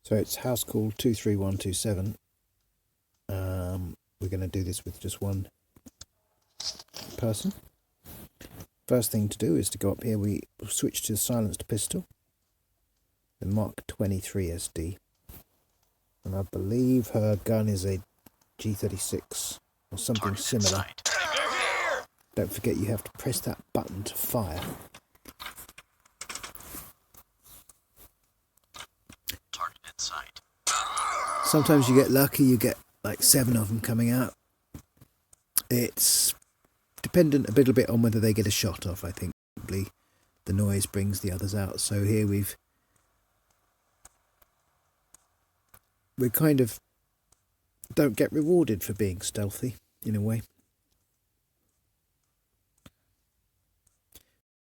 So it's house call 23127. We're going to do this with just one person. First thing to do is to go up here. We switch to silenced pistol, the Mark 23 SD, and I believe her gun is a G36 or something similar. Don't forget you have to press that button to fire. Target in sight. Sometimes you get lucky, you get like 7 of them coming out. It's dependent a little bit on whether they get a shot off, I think. Probably the noise brings the others out. So here we're kind of don't get rewarded for being stealthy in a way.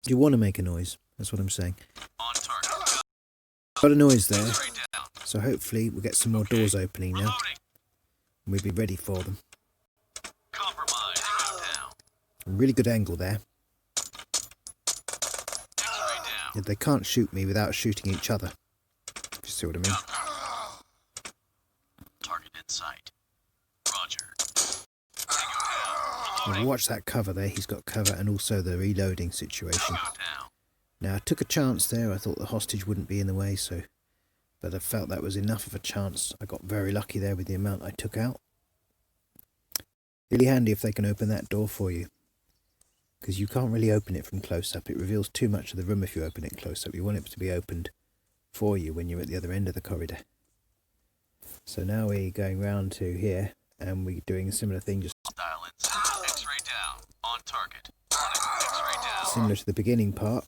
You want to make a noise, that's what I'm saying. On target. Got a noise there, so hopefully we'll get some more doors opening now. And we'll be ready for them. Compromise. Down. A really good angle there. X-ray down. Yeah, they can't shoot me without shooting each other. If you see what I mean. Target in sight. Roger. Well, watch that cover there. He's got cover and also the reloading situation. Down. Now I took a chance there. I thought the hostage wouldn't be in the way, but I felt that was enough of a chance. I got very lucky there with the amount I took out. Really handy if they can open that door for you, because you can't really open it from close up. It reveals too much of the room if you open it close up. You want it to be opened for you when you're at the other end of the corridor. So now we're going round to here and we're doing a similar thing, just Dial in sight. X-ray down. On target. X-ray down. similar to the beginning part.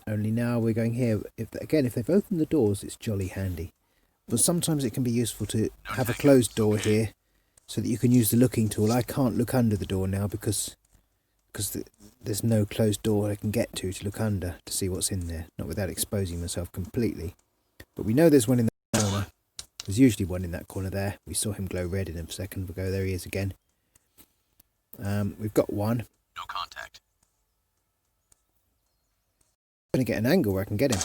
Only now we're going here. If they've opened the doors, it's jolly handy. But sometimes it can be useful to have a closed door here so that you can use the looking tool. I can't look under the door now because there's no closed door I can get to look under to see what's in there, not without exposing myself completely. But we know there's one in the corner. There's usually one in that corner there. We saw him glow red in a second ago. There he is again. We've got one. No contact. I'm going to get an angle where I can get him.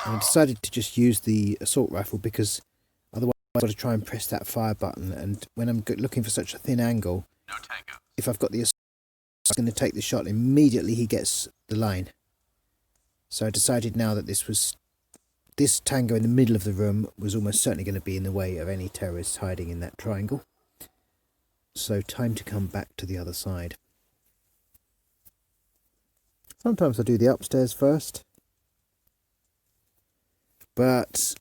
And I decided to just use the assault rifle because otherwise I've got to try and press that fire button, and when I'm looking for such a thin angle, No tango. if I've got the assault, I'm going to take the shot immediately he gets the line. So I decided now that this tango in the middle of the room was almost certainly going to be in the way of any terrorists hiding in that triangle. So time to come back to the other side. Sometimes I do the upstairs first, but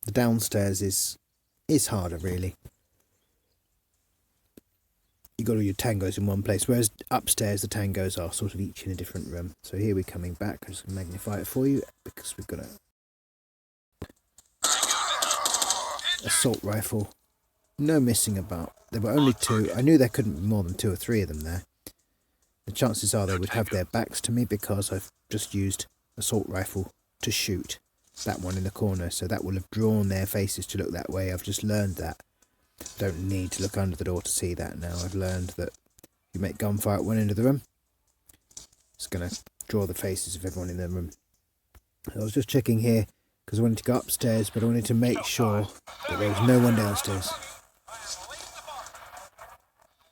the downstairs is harder really. You got all your tangos in one place, whereas upstairs the tangos are sort of each in a different room. So here we're coming back. I'm just going to magnify it for you because we've got a assault rifle. No missing about. There were only 2. I knew there couldn't be more than 2 or 3 of them there. The chances are they would have their backs to me because I've just used assault rifle to shoot that one in the corner. So that will have drawn their faces to look that way. I've just learned that. Don't need to look under the door to see that now. I've learned that you make gunfire at one end of the room, it's going to draw the faces of everyone in the room. I was just checking here because I wanted to go upstairs, but I wanted to make sure that there was no one downstairs.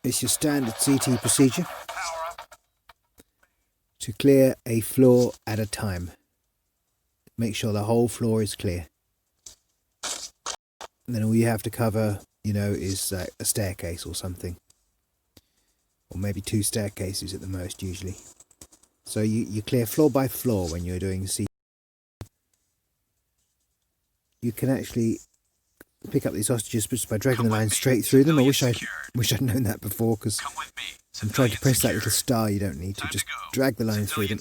It's your standard CT procedure to clear a floor at a time. Make sure the whole floor is clear. And then all you have to cover, is a staircase or something. Or maybe 2 staircases at the most, usually. So you clear floor by floor when you're doing CT. You can actually pick up these hostages just by dragging the line straight through them. I wish I'd known that before, because I'm trying to press that little star. You don't need to, just drag the line through them.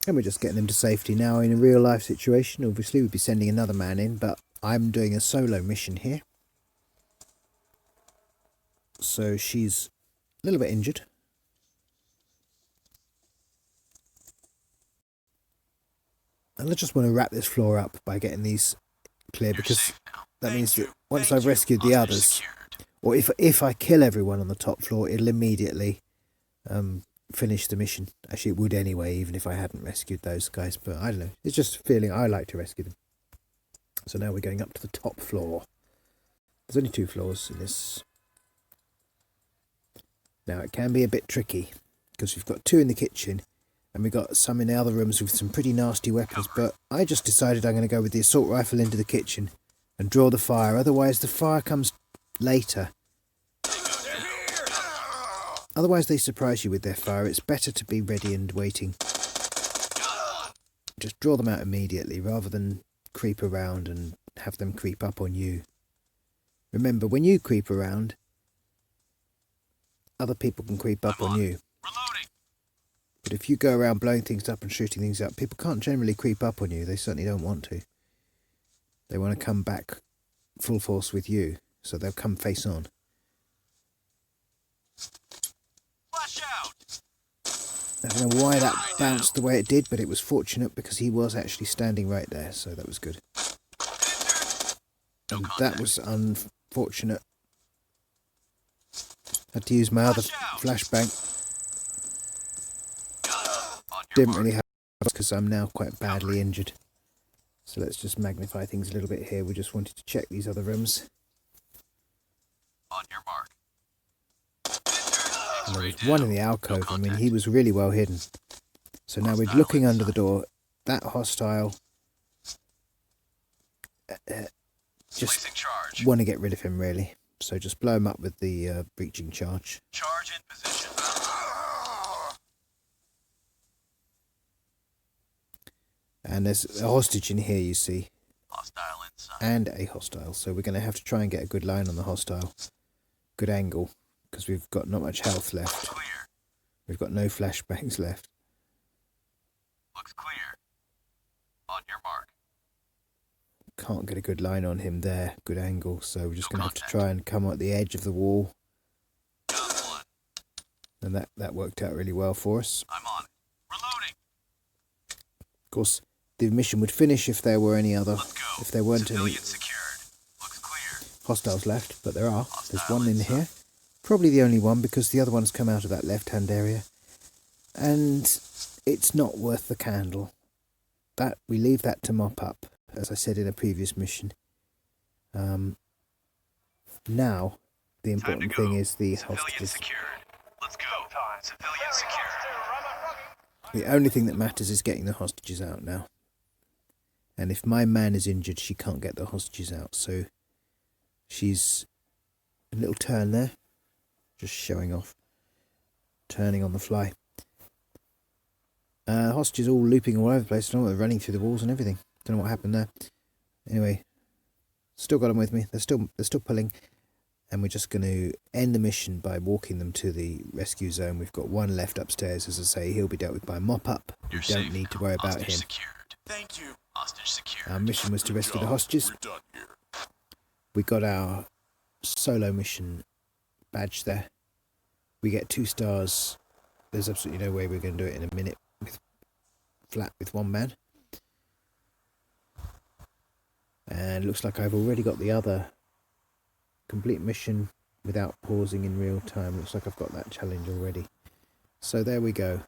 And we're just getting them to safety now. In a real life situation, obviously we'd be sending another man in, but I'm doing a solo mission here. So she's a little bit injured. And I just want to wrap this floor up by getting these clear, because that means that once I've rescued the others, or if I kill everyone on the top floor, it'll immediately finish the mission. Actually, it would anyway, even if I hadn't rescued those guys. But I don't know. It's just a feeling I like to rescue them. So now we're going up to the top floor. There's only 2 floors in this. Now it can be a bit tricky because we've got 2 in the kitchen and we've got some in the other rooms with some pretty nasty weapons. But I just decided I'm going to go with the assault rifle into the kitchen and draw the fire. Otherwise the fire comes later. Otherwise they surprise you with their fire. It's better to be ready and waiting. Just draw them out immediately rather than creep around and have them creep up on you. Remember, when you creep around, other people can creep up on you. Reloading. But if you go around blowing things up and shooting things up, people can't generally creep up on you. They certainly don't want to. They want to come back full force with you, so they'll come face on. Flash out. I don't know why that bounced the way it did, but it was fortunate because he was actually standing right there, so that was good. And that was unfortunate. Had to use my other flashbang. Didn't really have because I'm now quite badly injured. So let's just magnify things a little bit here. We just wanted to check these other rooms. On your mark. And there was one in the alcove. I mean, he was really well hidden. So now we're looking under the door. That hostile. Just Placing charge. want to get rid of him, really. So just blow him up with the breaching charge. Charge in position. And there's a hostage in here, you see. Hostile inside. And a hostile. So we're going to have to try and get a good line on the hostile. Good angle. Because we've got not much health left. Clear. We've got no flashbangs left. Looks clear. On your mark. Can't get a good line on him there. Good angle. So we're just going to have to try and come at the edge of the wall. Down one. And that worked out really well for us. I'm on it. Reloading. Of course, the mission would finish if there were any other, Let's go. if there weren't any Civilian secured. Looks clear. hostiles left, but there are. There's Hostile one in inside. here. Probably the only one because the other one's come out of that left-hand area. And it's not worth the candle. That we leave that to mop up, as I said in a previous mission. Now, the important thing is the Civilian hostages. secured. Let's go. Civilian secured. The only thing that matters is getting the hostages out now. And if my man is injured, she can't get the hostages out. So she's a little turn there. Just showing off. Turning on the fly. Hostages all looping all over the place. I don't know, they're running through the walls and everything. Don't know what happened there. Anyway, still got them with me. They're still pulling. And we're just going to end the mission by walking them to the rescue zone. We've got one left upstairs, as I say. He'll be dealt with by a mop-up. You're Don't safe. need to worry about Hostage him. secured. Thank you. Hostage secured. Our mission was to rescue the hostages. We're done here. We got our solo mission badge there. We get 2 stars. There's absolutely no way we're going to do it in a minute with one man. And looks like I've already got the other complete mission without pausing in real time. Looks like I've got that challenge already. So there we go.